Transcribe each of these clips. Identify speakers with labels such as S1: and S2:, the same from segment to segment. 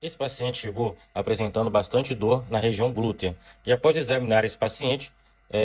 S1: Esse paciente chegou apresentando bastante dor na região glútea e após examinar esse paciente,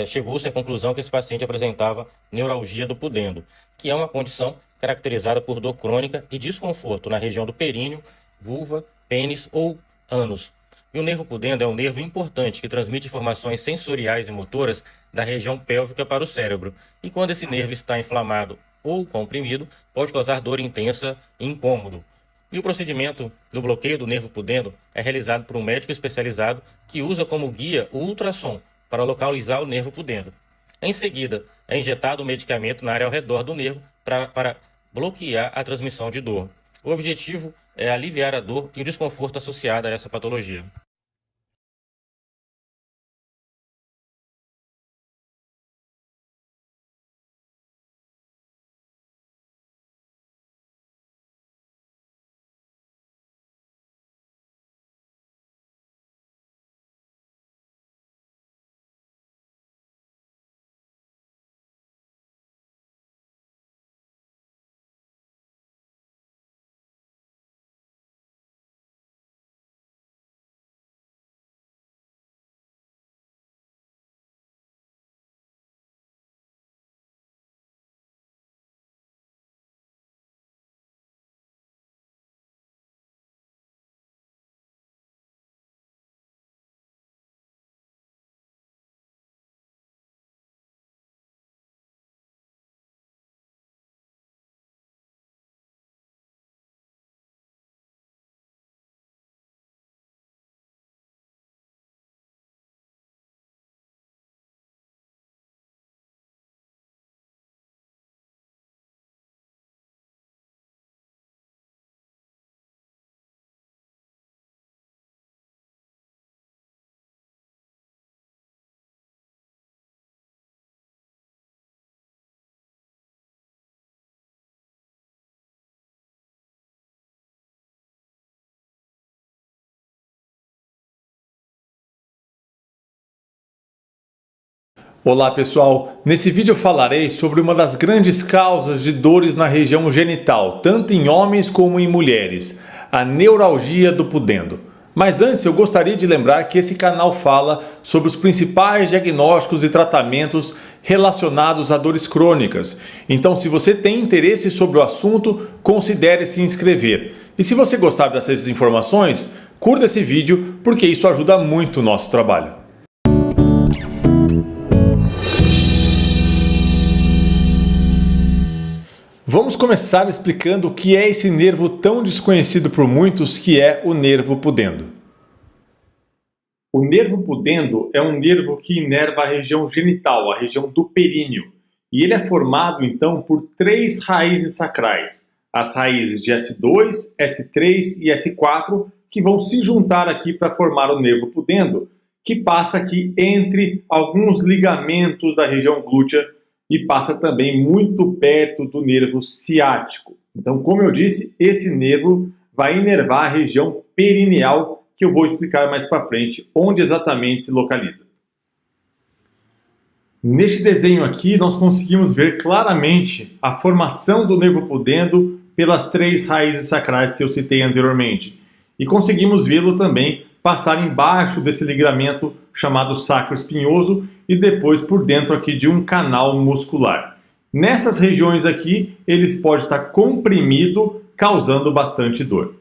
S1: chegou-se à conclusão que esse paciente apresentava neuralgia do pudendo, que é uma condição caracterizada por dor crônica e desconforto na região do períneo, vulva, pênis ou ânus. E o nervo pudendo é um nervo importante que transmite informações sensoriais e motoras da região pélvica para o cérebro. E quando esse nervo está inflamado ou comprimido, pode causar dor intensa e incômodo. E o procedimento do bloqueio do nervo pudendo é realizado por um médico especializado que usa como guia o ultrassom para localizar o nervo pudendo. Em seguida, é injetado o medicamento na área ao redor do nervo para bloquear a transmissão de dor. O objetivo é aliviar a dor e o desconforto associado a essa patologia.
S2: Olá pessoal, nesse vídeo eu falarei sobre uma das grandes causas de dores na região genital, tanto em homens como em mulheres, a neuralgia do pudendo. Mas antes eu gostaria de lembrar que esse canal fala sobre os principais diagnósticos e tratamentos relacionados a dores crônicas. Então se você tem interesse sobre o assunto, considere se inscrever. E se você gostar dessas informações, curta esse vídeo porque isso ajuda muito o nosso trabalho. Vamos começar explicando o que é esse nervo tão desconhecido por muitos, que é o nervo pudendo. O nervo pudendo é um nervo que inerva a região genital, a região do períneo. E ele é formado, então, por três raízes sacrais. As raízes de S2, S3 e S4, que vão se juntar aqui para formar o nervo pudendo, que passa aqui entre alguns ligamentos da região glútea e passa também muito perto do nervo ciático. Então, como eu disse, esse nervo vai inervar a região perineal, que eu vou explicar mais para frente onde exatamente se localiza. Neste desenho aqui, nós conseguimos ver claramente a formação do nervo pudendo pelas três raízes sacrais que eu citei anteriormente. E conseguimos vê-lo também passar embaixo desse ligamento chamado sacro espinhoso e depois por dentro aqui de um canal muscular. Nessas regiões aqui, eles podem estar comprimido, causando bastante dor.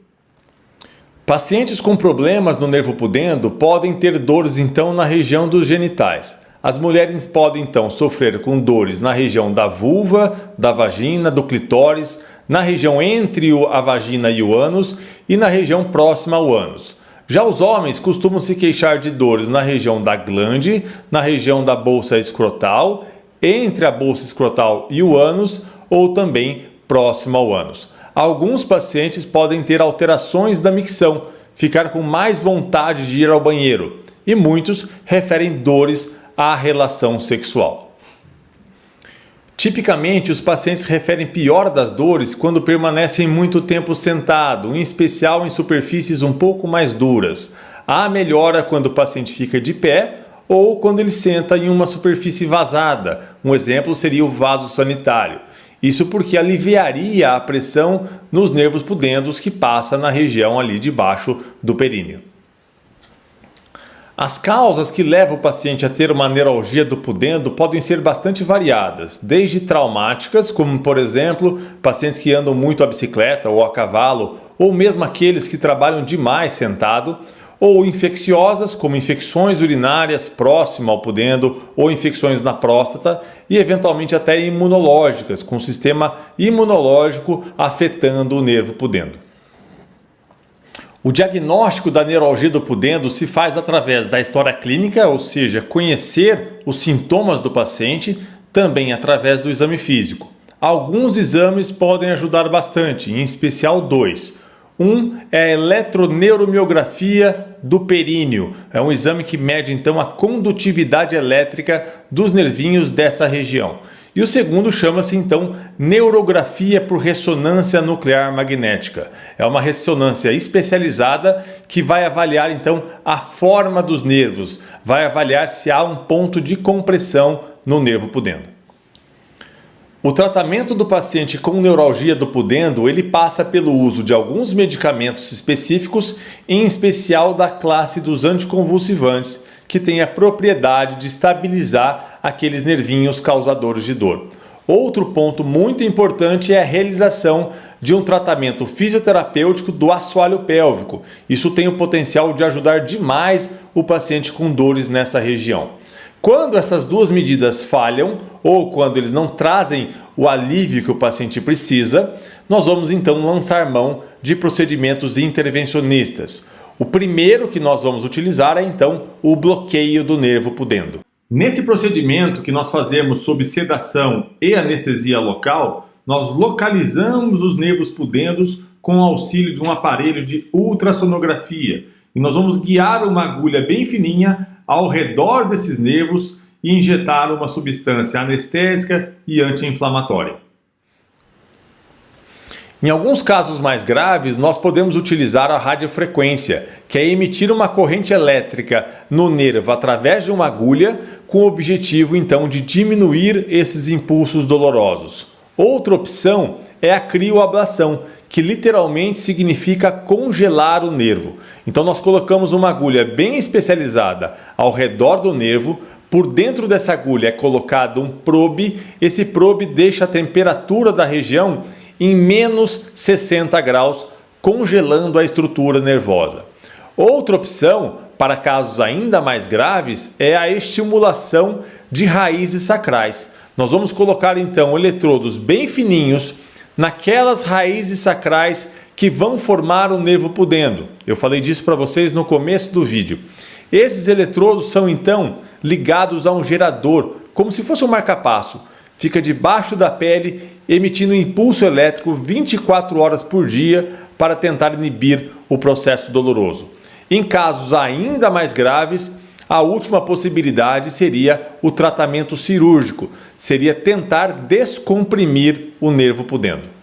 S2: Pacientes com problemas no nervo pudendo podem ter dores então na região dos genitais. As mulheres podem então sofrer com dores na região da vulva, da vagina, do clitóris, na região entre a vagina e o ânus e na região próxima ao ânus. Já os homens costumam se queixar de dores na região da glande, na região da bolsa escrotal, entre a bolsa escrotal e o ânus ou também próximo ao ânus. Alguns pacientes podem ter alterações da micção, ficar com mais vontade de ir ao banheiro, e muitos referem dores à relação sexual. Tipicamente, os pacientes referem pior das dores quando permanecem muito tempo sentado, em especial em superfícies um pouco mais duras. Há melhora quando o paciente fica de pé ou quando ele senta em uma superfície vazada. Um exemplo seria o vaso sanitário. Isso porque aliviaria a pressão nos nervos pudendos que passa na região ali debaixo do períneo. As causas que levam o paciente a ter uma neuralgia do pudendo podem ser bastante variadas, desde traumáticas, como por exemplo, pacientes que andam muito a bicicleta ou a cavalo, ou mesmo aqueles que trabalham demais sentado, ou infecciosas, como infecções urinárias próximas ao pudendo ou infecções na próstata, e eventualmente até imunológicas, com o sistema imunológico afetando o nervo pudendo. O diagnóstico da neuralgia do pudendo se faz através da história clínica, ou seja, conhecer os sintomas do paciente, também através do exame físico. Alguns exames podem ajudar bastante, em especial dois. Um é a eletroneuromiografia do períneo. É um exame que mede então a condutividade elétrica dos nervinhos dessa região. E o segundo chama-se então neurografia por ressonância nuclear magnética. É uma ressonância especializada que vai avaliar então a forma dos nervos, vai avaliar se há um ponto de compressão no nervo pudendo. O tratamento do paciente com neuralgia do pudendo, ele passa pelo uso de alguns medicamentos específicos, em especial da classe dos anticonvulsivantes, que tem a propriedade de estabilizar aqueles nervinhos causadores de dor. Outro ponto muito importante é a realização de um tratamento fisioterapêutico do assoalho pélvico. Isso tem o potencial de ajudar demais o paciente com dores nessa região. Quando essas duas medidas falham, ou quando eles não trazem o alívio que o paciente precisa, nós vamos então lançar mão de procedimentos intervencionistas. O primeiro que nós vamos utilizar é então o bloqueio do nervo pudendo. Nesse procedimento que nós fazemos sob sedação e anestesia local, nós localizamos os nervos pudendos com o auxílio de um aparelho de ultrassonografia. E nós vamos guiar uma agulha bem fininha ao redor desses nervos e injetar uma substância anestésica e anti-inflamatória. Em alguns casos mais graves, nós podemos utilizar a radiofrequência, que é emitir uma corrente elétrica no nervo através de uma agulha, com o objetivo então de diminuir esses impulsos dolorosos. Outra opção é a crioablação, que literalmente significa congelar o nervo. Então nós colocamos uma agulha bem especializada ao redor do nervo. Por dentro dessa agulha é colocado um probe. Esse probe deixa a temperatura da região em menos 60 graus, congelando a estrutura nervosa. Outra opção, para casos ainda mais graves, é a estimulação de raízes sacrais. Nós vamos colocar então eletrodos bem fininhos naquelas raízes sacrais que vão formar o nervo pudendo. Eu falei disso para vocês no começo do vídeo. Esses eletrodos são então ligados a um gerador, como se fosse um marca-passo. Fica debaixo da pele, emitindo impulso elétrico 24 horas por dia para tentar inibir o processo doloroso. Em casos ainda mais graves, a última possibilidade seria o tratamento cirúrgico, seria tentar descomprimir o nervo pudendo.